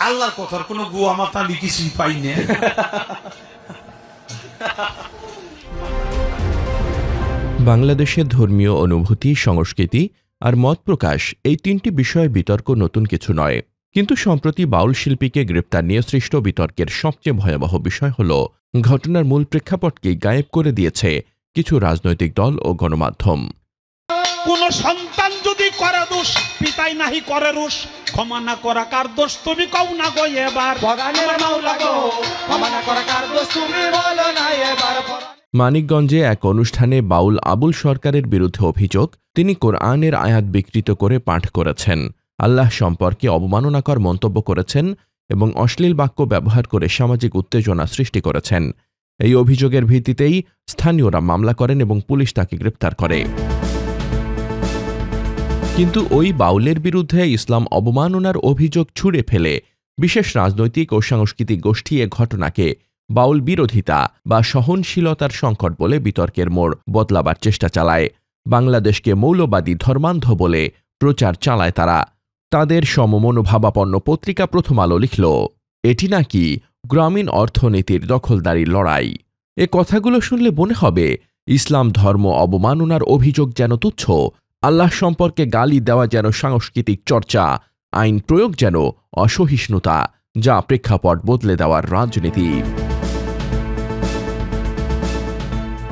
আল্লাহর কথার কোনো গুয়া মাথা কিছুই পাই না। বাংলাদেশের ধর্মীয় অনুভূতি, সংস্কৃতি আর মত প্রকাশ এই তিনটি বিষয়ে বিতর্ক নতুন কিছু নয়। কিন্তু সম্প্রতি বাউল শিল্পীকে গ্রেপ্তার নিয়ে সৃষ্ট বিতর্কের সবচেয়ে ভয়াবহ বিষয় হল ঘটনার মূল প্রেক্ষাপটকে গায়েব করে দিয়েছে কিছু রাজনৈতিক দল ও গণমাধ্যম। কোন সন্তান যদি করে দোষ, পিতাই নাহি করে রোষ, ক্ষমা না করা কার দোষ তুমি কও না গো এবার। মানিকগঞ্জে এক অনুষ্ঠানে বাউল আবুল সরকারের বিরুদ্ধে অভিযোগ, তিনি কোরআনের আয়াত বিকৃত করে পাঠ করেছেন, আল্লাহ সম্পর্কে অবমাননাকর মন্তব্য করেছেন এবং অশ্লীল বাক্য ব্যবহার করে সামাজিক উত্তেজনা সৃষ্টি করেছেন। এই অভিযোগের ভিত্তিতেই স্থানীয়রা মামলা করেন এবং পুলিশ তাকে গ্রেপ্তার করে। কিন্তু ওই বাউলের বিরুদ্ধে ইসলাম অবমাননার অভিযোগ ছুড়ে ফেলে বিশেষ রাজনৈতিক ও সাংস্কৃতিক গোষ্ঠী এ ঘটনাকে বাউল বিরোধিতা বা সহনশীলতার সংকট বলে বিতর্কের মোড় বদলাবার চেষ্টা চালায়। বাংলাদেশকে মৌলবাদী ধর্মান্ধ বলে প্রচার চালায় তারা। তাদের সমমনোভাবাপন্ন পত্রিকা প্রথম আলো লিখল, এটি নাকি গ্রামীণ অর্থনীতির দখলদারির লড়াই। এ কথাগুলো শুনলে মনে হবে ইসলাম ধর্ম অবমাননার অভিযোগ যেন তুচ্ছ, আল্লাহ সম্পর্কে গালি দেওয়া যেন সাংস্কৃতিক চর্চা, আইন প্রয়োগ যেন অসহিষ্ণুতা, যা প্রেক্ষাপট বদলে দেওয়ার রাজনীতি।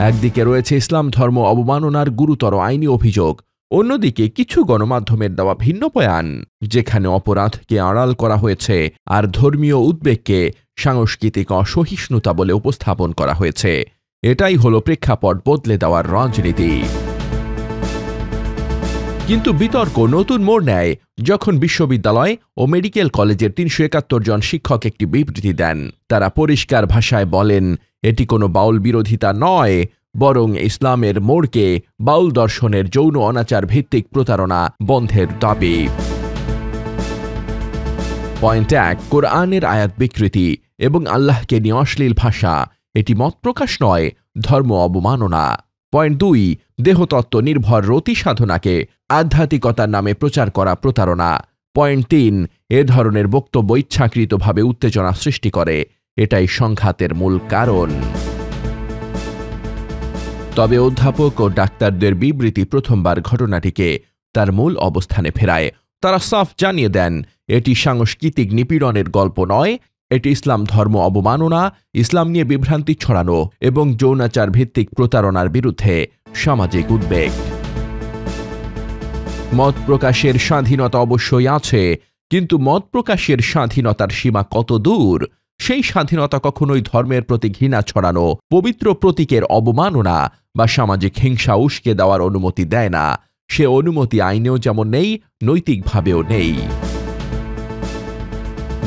একদিকে রয়েছে ইসলাম ধর্ম অবমাননার গুরুতর আইনি অভিযোগ, অন্যদিকে কিছু গণমাধ্যমের দেওয়া ভিন্ন বয়ান, যেখানে অপরাধকে আড়াল করা হয়েছে আর ধর্মীয় উদ্বেগকে সাংস্কৃতিক অসহিষ্ণুতা বলে উপস্থাপন করা হয়েছে। এটাই হলো প্রেক্ষাপট বদলে দেওয়ার রাজনীতি। কিন্তু বিতর্ক নতুন মোড় নেয় যখন বিশ্ববিদ্যালয় ও মেডিকেল কলেজের ৩৭১ জন শিক্ষক একটি বিবৃতি দেন। তারা পরিষ্কার ভাষায় বলেন, এটি কোনো বাউল বিরোধিতা নয়, বরং ইসলামের মোড়কে বাউল দর্শনের যৌন অনাচার ভিত্তিক প্রতারণা বন্ধের দাবি। পয়েন্ট ১, কোরআনের আয়াত বিকৃতি এবং আল্লাহকে নিয়ে অশ্লীল ভাষা, এটি মত প্রকাশ নয়, ধর্ম অবমাননা। পয়েন্ট ২, দেহতত্ত্ব নির্ভর রতি সাধনাকে আধ্যাত্মিকতার নামে প্রচার করা প্রতারণা। পয়েন্ট ৩, এ ধরনের বক্তব্য ইচ্ছাকৃতভাবে উত্তেজনা সৃষ্টি করে, এটাই সংঘাতের মূল কারণ। তবে অধ্যাপক ও ডাক্তারদের বিবৃতি প্রথমবার ঘটনাটিকে তার মূল অবস্থানে ফেরায়। তারা সাফ জানিয়ে দেন, এটি সাংস্কৃতিক নিপীড়নের গল্প নয়, এটি ইসলাম ধর্ম অবমাননা, ইসলাম নিয়ে বিভ্রান্তি ছড়ানো এবং যৌনাচার ভিত্তিক প্রতারণার বিরুদ্ধে সামাজিক উদ্বেগ। মত প্রকাশের স্বাধীনতা অবশ্যই আছে, কিন্তু মত প্রকাশের স্বাধীনতার সীমা কত দূর? সেই স্বাধীনতা কখনোই ধর্মের প্রতি ঘৃণা ছড়ানো, পবিত্র প্রতীকের অবমাননা বা সামাজিক হিংসা উস্কে দেওয়ার অনুমতি দেয় না। সে অনুমতি আইনেও যেমন নেই, নৈতিকভাবেও নেই।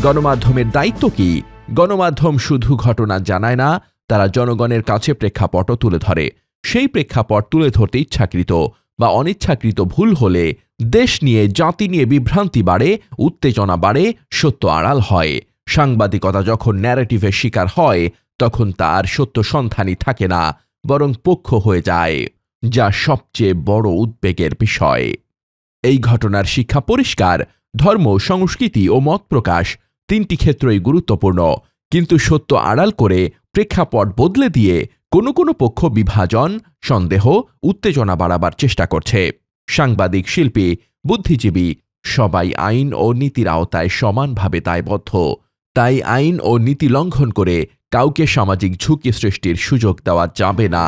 গণমাধ্যমের দায়িত্ব কি? গণমাধ্যম শুধু ঘটনা জানায় না, তারা জনগণের কাছে প্রেক্ষাপটও তুলে ধরে। সেই প্রেক্ষাপট তুলে ধরতে ইচ্ছাকৃত বা অনিচ্ছাকৃত ভুল হলে দেশ নিয়ে, জাতি নিয়ে বিভ্রান্তি বাড়ে, উত্তেজনা বাড়ে, সত্য আড়াল হয়। সাংবাদিকতা যখন ন্যারেটিভের শিকার হয়, তখন তার সত্য সন্ধানই থাকে না, বরং পক্ষ হয়ে যায়, যা সবচেয়ে বড় উদ্বেগের বিষয়। এই ঘটনার শিক্ষা পরিষ্কার, ধর্ম, সংস্কৃতি ও মত প্রকাশ তিনটি ক্ষেত্রই গুরুত্বপূর্ণ, কিন্তু সত্য আড়াল করে প্রেক্ষাপট বদলে দিয়ে কোনো কোনো পক্ষ বিভাজন, সন্দেহ, উত্তেজনা বাড়াবার চেষ্টা করছে। সাংবাদিক, শিল্পী, বুদ্ধিজীবী সবাই আইন ও নীতির আওতায় সমানভাবে দায়বদ্ধ। তাই আইন ও নীতি লঙ্ঘন করে কাউকে সামাজিক ঝুঁকি সৃষ্টির সুযোগ দেওয়া যাবে না।